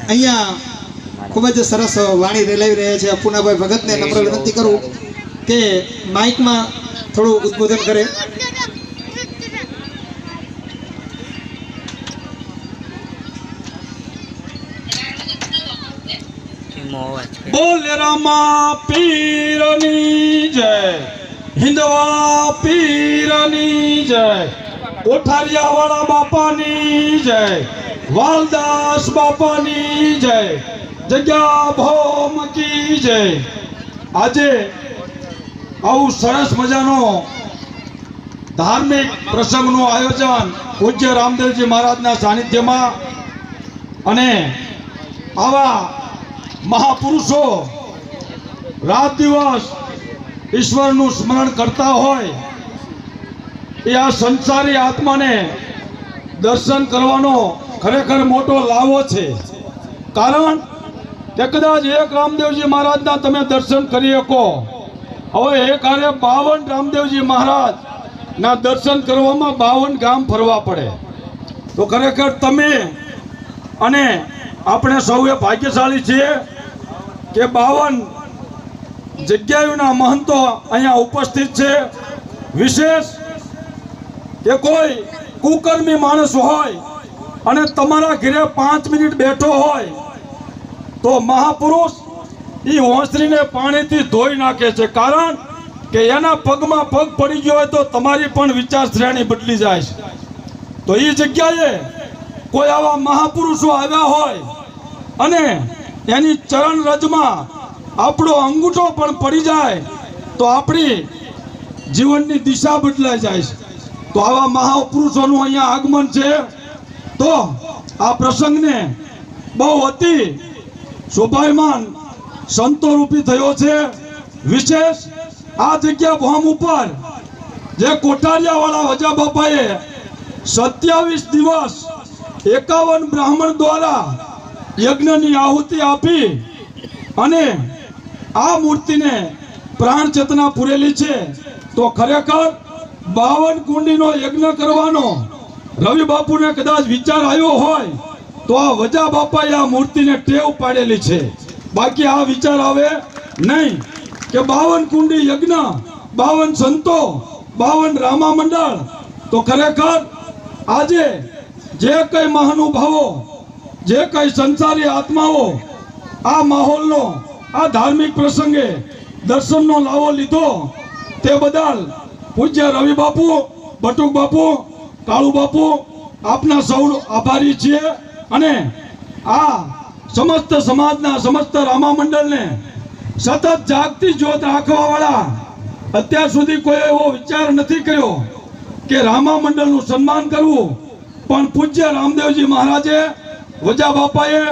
અહીંયા ખૂબ જ સરસ વાણી રેલાવી રહ્યા છે અપૂર્ણાભાઈ ભગતને નમ્ર વિનંતી કરું કે માઇકમાં થોડું ઉદ્બોધન કરે. બોલ રામા પીરની જય, હિંદવા પીરની જય, કોઠારિયા વાળા બાપાની જય, વાલદાસ બાપાની જય, જગ્યા ભોમ કી જય. આજે આવું સરસ મજાનો ધાર્મિક પ્રસંગનું આયોજન પૂજ્ય રામદેવજી મહારાજના સાનિધ્યમાં અને આવા મહાપુરુષો રાત દિવસ ઈશ્વરનું સ્મરણ કરતા હોય એ આ સંસારી આત્માને દર્શન કરવાનો ખરેખર મોટો લાવો છે. કારણ કે કદાચ એક રામદેવજી મહારાજના તમે દર્શન કરી શકો, હવે એક હારે 52 રામદેવજી મહારાજના દર્શન કરવામાં 52 ગામ ફરવા પડે. તો ખરેખર તમે અને આપણે સૌએ ભાગ્યશાળી છીએ કે 52 જગ્યાઓના મહંતો અહીંયા ઉપસ્થિત છે. વિશેષ કે કોઈ કુકર્મી માણસ હોય અને તમારા ઘરે 5 મિનિટ બેઠો હોય તો મહાપુરુષ એ હોંસરીને પાણીથી ધોઈ નાખે છે. કારણ કે એના પગમાં પગ પડી ગયો હોય તો તમારી પણ વિચાર શ્રેણી બદલી જાય છે. તો એ જગ્યાએ કોઈ આવા મહાપુરુષો આવ્યા હોય અને એની ચરણ રજમાં આપણો અંગૂઠો પણ પડી જાય તો આપણી જીવનની દિશા બદલાઈ જાય છે. તો આવા મહાપુરુષોનું અહીંયા આગમન છે. તો આ પ્રસંગને બહુ અતિ શોભાયમાન સંતો રૂપી થયો છે. વિશેષ આ જગ્યા ભોમ ઉપર જે કોઠારિયા વાળા વજા બાપાએ 27 દિવસ 51 બ્રાહ્મણ દ્વારા યજ્ઞની આહુતિ આપી અને આ મૂર્તિને પ્રાણ ચેતના પૂરેલી છે. તો ખરેખર 52 કુંડીનો યજ્ઞ કરવાનો રવિ બાપુને કદાચ વિચાર આવ્યો હોય તો આ વજા બાપાએ આ મૂર્તિને ટેવ પાડેલી છે. બાકી આ વિચાર આવે નહીં કે 52 કુંડી યજ્ઞ, 52 સંતો, 52 રામા મંડળ. તો ખરેખર આજે જે કઈ મહાનુભાવો, જે કઈ સંસારી આત્માઓ આ માહોલનો, આ ધાર્મિક પ્રસંગે દર્શનનો લાવો લીધો તે બદલ પૂજ્ય રવિ બાપુ, બટુક બાપુ, કાળુ બાપુ આપના સૌ આભારી છીએ. અને આ સમસ્ત સમાજના, સમસ્ત રામા મંડળને સતત જાગતી જ્યોત રાખવા વાળા અત્યાર સુધી કોઈ એવો વિચાર નથી કર્યો કે રામા મંડળનું સન્માન કરવું. પણ પૂજ્ય રામદેવજી મહારાજે, વજા બાપાએ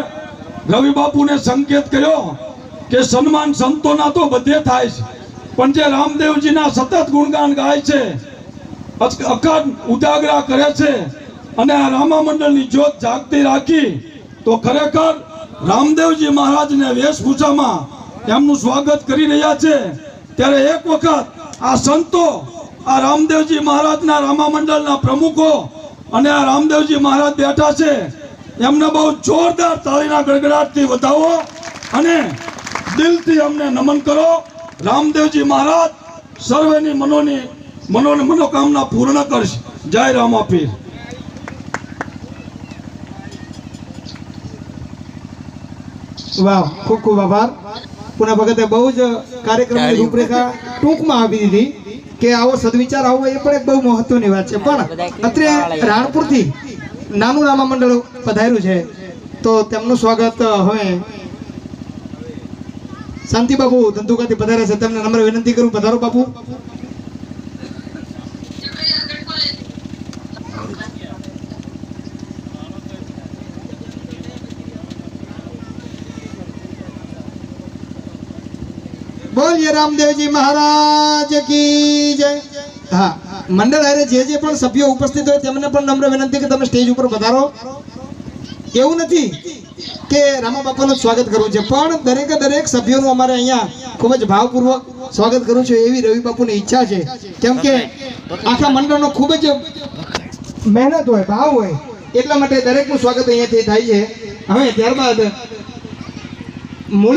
રવિ બાપુને સંકેત કર્યો કે સન્માન સંતોના તો બધે થાય છે, પણ જે રામદેવજીના સતત ગુણગાન ગાય છે, અખંડ ઉજાગરા કરે છે અને આ રામા મંડળની જ્યોત જાગતી રાખી, તો ખરેખર રામદેવજી મહારાજને વેશભૂષામાં એમનું સ્વાગત કરી રહ્યા છે. ત્યારે એક વખત આ સંતો, આ રામદેવજી મહારાજના રામા મંડળના પ્રમુખો અને આ રામદેવજી મહારાજ બેઠા છે એમને બહુ જોરદાર તાળીના ગડગડાટથી વધાવો અને દિલથી અમને નમન કરો. રામદેવજી મહારાજ સર્વેની મનોકામના પૂર્ણ કરશે. જય રામા પીર. વાહ, ખૂબ ખૂબ આભાર. પુના ભગતે બહુ જ કાર્યક્રમની રૂપરેખા ટૂંકમાં આપી દીધી કે આવો સદવિચાર આવવો એ પણ એક બહુ મહત્વની વાત છે. પણ અત્રે રાણપુરથી નાનું રામા મંડળ પધાર્યું છે તો તેમનું સ્વાગત હવે શાંતિ બાપુ ધંધુકાથી પધારે છે. તેમને નમ્ર વિનંતી કરું, પધારો બાપુ. બોલીએ રામદેવજી મહારાજ કી જય. હા, મંડળ હારે જે પણ સભ્યો ઉપસ્થિત હોય તેમને પણ નમ્ર વિનંતી કે તમે સ્ટેજ ઉપર પધારો. એવું નથી કે રામા બાપાનું સ્વાગત કરવું છે, પણ દરેક સભ્યોનું અમારે અહીંયા ખૂબ જ ભાવપૂર્વક સ્વાગત કરું છું એવી રવિ બાપુની ઈચ્છા છે. કેમ કે આખા મંડળનો ખૂબ જ મહેનત હોય, ભાવ હોય એટલા માટે દરેકનું સ્વાગત અહીંયાથી થાય છે. હવે ત્યારબાદ મૂળ